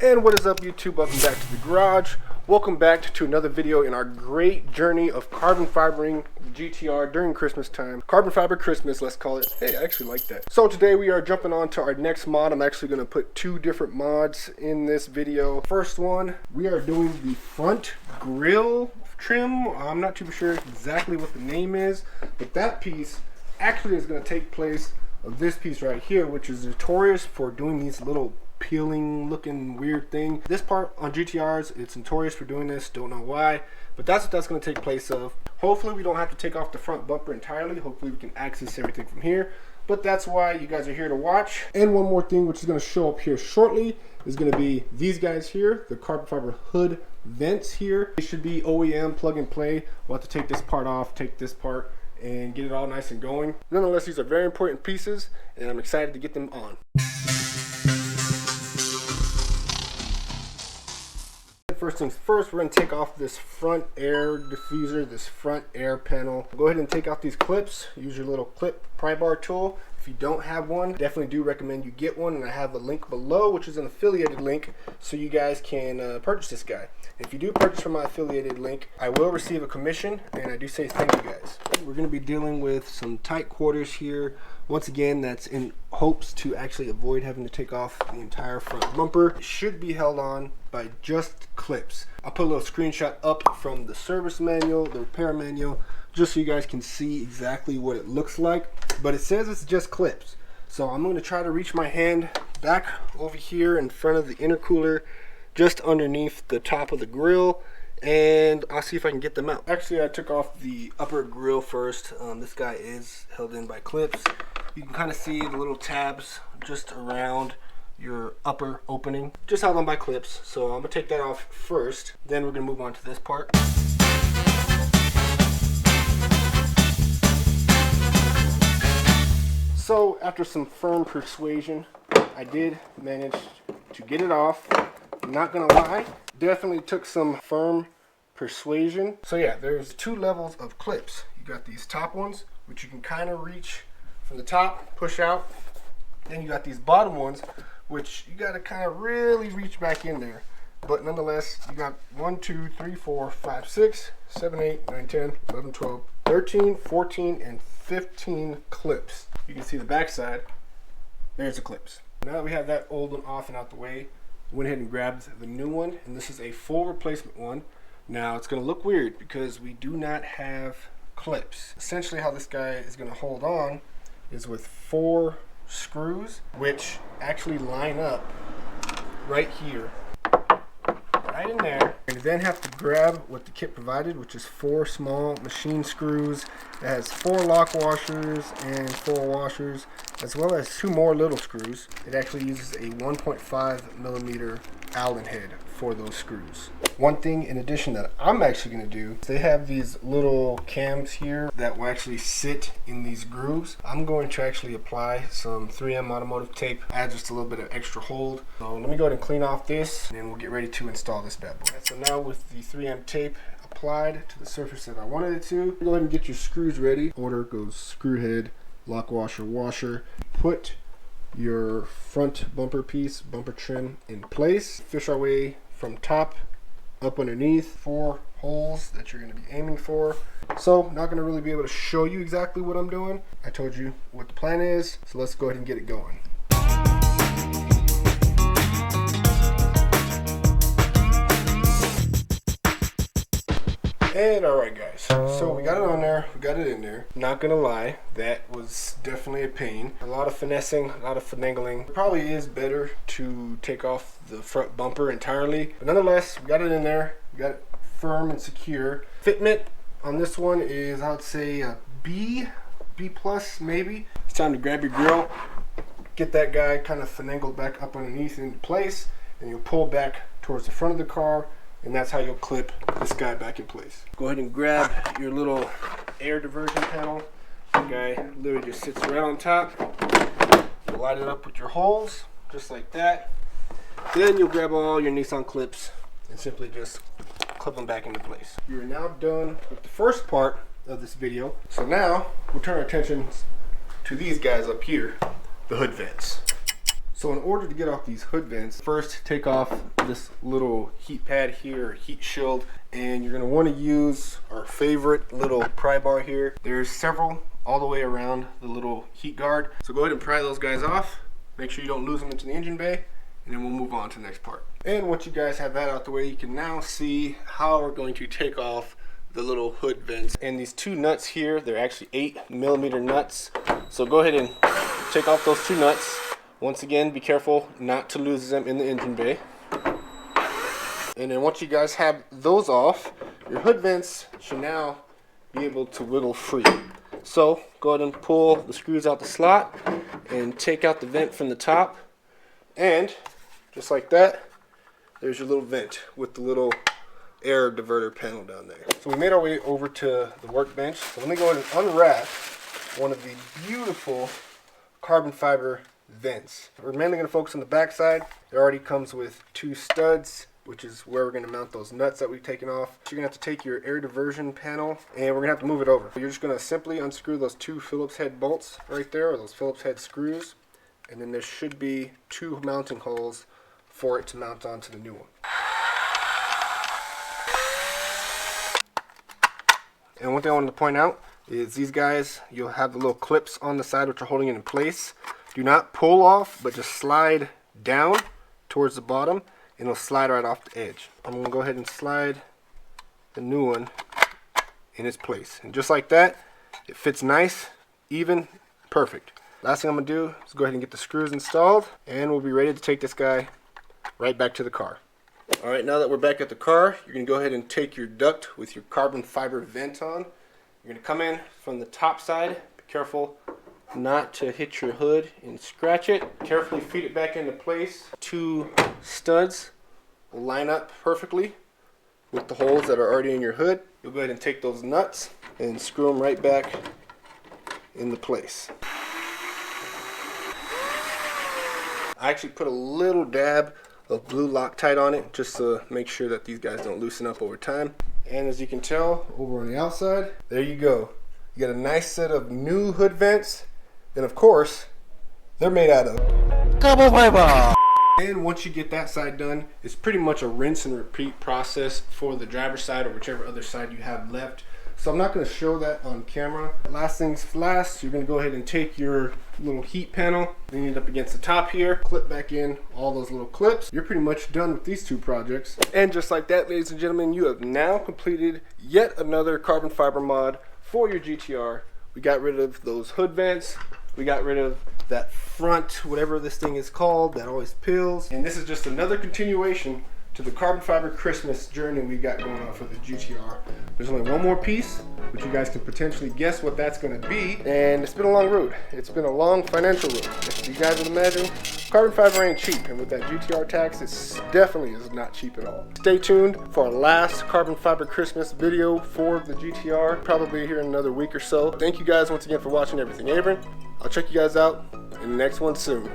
And what is up, YouTube? Welcome back to the garage. Welcome back to another video in our great journey of carbon fibering GTR during Christmas time. Carbon fiber Christmas, let's call it. Hey, I actually like that. So today we are jumping on to our next mod. I'm actually going to put two different mods in this video. First one, we are doing the front grille trim. I'm not too sure exactly what the name is, but that piece actually is going to take place of this piece right here, which is notorious for doing these little peeling looking weird thing. This part on GTRs, it's notorious for doing this, don't know why, but that's what that's going to take place of. Hopefully we don't have to take off the front bumper entirely. Hopefully we can access everything from here, but that's why you guys are here to watch. And one more thing which is going to show up here shortly is going to be these guys here, the carbon fiber hood vents here. They should be OEM plug and play. We'll have to take this part off, take this part, and get it all nice and going. Nonetheless, these are very important pieces and I'm excited to get them on. First things first, we're going to take off this front air diffuser, this front air panel. Go ahead and take out these clips. Use your little clip pry bar tool. If you don't have one, definitely do recommend you get one, and I have a link below, which is an affiliated link, so you guys can purchase this guy. If you do purchase from my affiliated link, I will receive a commission, and I do say thank you guys. We're going to be dealing with some tight quarters here. Once again, that's in hopes to actually avoid having to take off the entire front bumper. It should be held on by just clips. I'll put a little screenshot up from the service manual, the repair manual, just so you guys can see exactly what it looks like. But it says it's just clips. So I'm going to try to reach my hand back over here in front of the intercooler, just underneath the top of the grill, and I'll see if I can get them out. Actually, I took off the upper grill first. This guy is held in by clips. You can kind of see the little tabs just around your upper opening, just held on by clips. So I'm gonna take that off first, then we're gonna move on to this part. So after some firm persuasion, I did manage to get it off. I'm not gonna lie, definitely took some firm persuasion. So yeah, there's two levels of clips. You got these top ones, which you can kind of reach from the top, push out. Then you got these bottom ones, which you got to kind of really reach back in there. But nonetheless, you got 1, 2, 3, 4, 5, 6, 7, 8, 9, 10, 11, 12, 13, 14, and 15 clips. You can see the back side. There's the clips. Now that we have that old one off and out the way, went ahead and grabbed the new one, and this is a full replacement one. Now it's going to look weird because we do not have clips. Essentially how this guy is going to hold on is with 4 screws, which actually line up right here, right in there. And then have to grab what the kit provided, which is 4 small machine screws. It has 4 lock washers and 4 washers, as well as 2 more little screws. It actually uses a 1.5 millimeter Allen head for those screws. One thing in addition that I'm actually going to do, they have these little cams here that will actually sit in these grooves. I'm going to actually apply some 3M automotive tape, add just a little bit of extra hold. So let me go ahead and clean off this, and then we'll get ready to install this bad boy. So now with the 3M tape applied to the surface that I wanted it to, go ahead and get your screws ready. Order goes screw head, lock washer, washer. Put your front bumper piece, bumper trim in place. Fish our way from top up underneath, 4 holes that you're going to be aiming for. So not going to really be able to show you exactly what I'm doing. I told you what the plan is, so let's go ahead and get it going. And alright guys, so we got it on there, we got it in there. Not gonna lie, that was definitely a pain. A lot of finessing, a lot of finagling. It probably is better to take off the front bumper entirely. But nonetheless, we got it in there, we got it firm and secure. Fitment on this one is, I would say, a B plus maybe. It's time to grab your grill, get that guy kind of finagled back up underneath into place, and you'll pull back towards the front of the car, and that's how you'll clip this guy back in place. Go ahead and grab your little air diversion panel. The guy literally just sits right on top. You line it up with your holes, just like that. Then you'll grab all your Nissan clips and simply just clip them back into place. You're now done with the first part of this video. So now we'll turn our attention to these guys up here, the hood vents. So in order to get off these hood vents, first take off this little heat pad here, or heat shield, and you're gonna wanna use our favorite little pry bar here. There's several all the way around the little heat guard. So go ahead and pry those guys off. Make sure you don't lose them into the engine bay, and then we'll move on to the next part. And once you guys have that out the way, you can now see how we're going to take off the little hood vents. And these two nuts here, they're actually 8mm nuts. So go ahead and take off those two nuts. Once again, be careful not to lose them in the engine bay. And then once you guys have those off, your hood vents should now be able to wiggle free. So go ahead and pull the screws out the slot and take out the vent from the top. And just like that, there's your little vent with the little air diverter panel down there. So we made our way over to the workbench. So let me go ahead and unwrap one of the beautiful carbon fiber vents. We're mainly going to focus on the back side. It already comes with 2 studs, which is where we're going to mount those nuts that we've taken off. So you're going to have to take your air diversion panel and we're going to have to move it over. You're just going to simply unscrew those 2 Phillips head bolts right there, or those Phillips head screws, and then there should be 2 mounting holes for it to mount onto the new one. And one thing I wanted to point out is these guys, you'll have the little clips on the side which are holding it in place. Do not pull off, but just slide down towards the bottom and it'll slide right off the edge. I'm going to go ahead and slide the new one in its place. And just like that, it fits nice, even, perfect. Last thing I'm going to do is go ahead and get the screws installed, and we'll be ready to take this guy right back to the car. Alright, now that we're back at the car, you're going to go ahead and take your duct with your carbon fiber vent on. You're going to come in from the top side. Be careful not to hit your hood and scratch it. Carefully feed it back into place. 2 studs will line up perfectly with the holes that are already in your hood. You'll go ahead and take those nuts and screw them right back into place. I actually put a little dab of blue Loctite on it just to make sure that these guys don't loosen up over time. And as you can tell over on the outside, there you go. You got a nice set of new hood vents. And of course, they're made out of carbon fiber. And once you get that side done, it's pretty much a rinse and repeat process for the driver's side or whichever other side you have left. So I'm not going to show that on camera. Last things last, you're going to go ahead and take your little heat panel, lean it up against the top here, clip back in all those little clips. You're pretty much done with these 2 projects. And just like that, ladies and gentlemen, you have now completed yet another carbon fiber mod for your GTR. We got rid of those hood vents. We got rid of that front, whatever this thing is called, that always peels. And this is just another continuation to the carbon fiber Christmas journey we got going on for the GTR. There's only one more piece, which you guys can potentially guess what that's going to be. And it's been a long road. It's been a long financial road. If you guys would imagine, carbon fiber ain't cheap. And with that GTR tax, it definitely is not cheap at all. Stay tuned for our last carbon fiber Christmas video for the GTR. Probably here in another week or so. Thank you guys once again for watching Everything Abram. I'll check you guys out in the next one soon.